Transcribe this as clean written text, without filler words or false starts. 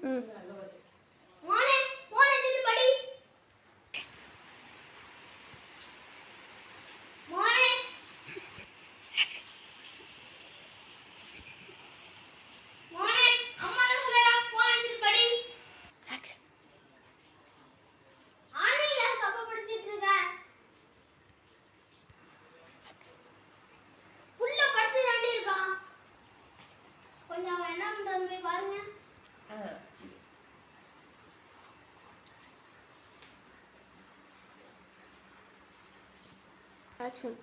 மோனே மோனே திருப்பி படி. மோனே மோனே அம்மா சொல்றடா மோனே திருப்பி படி. ஆன்லைன்ல தப்பு படிச்சிட்டு இருக்க. புள்ள படிச்சு தாண்டி இருக்கான். கொஞ்சம் அவன் என்ன பண்றான்னு போய் பாருங்க. Action.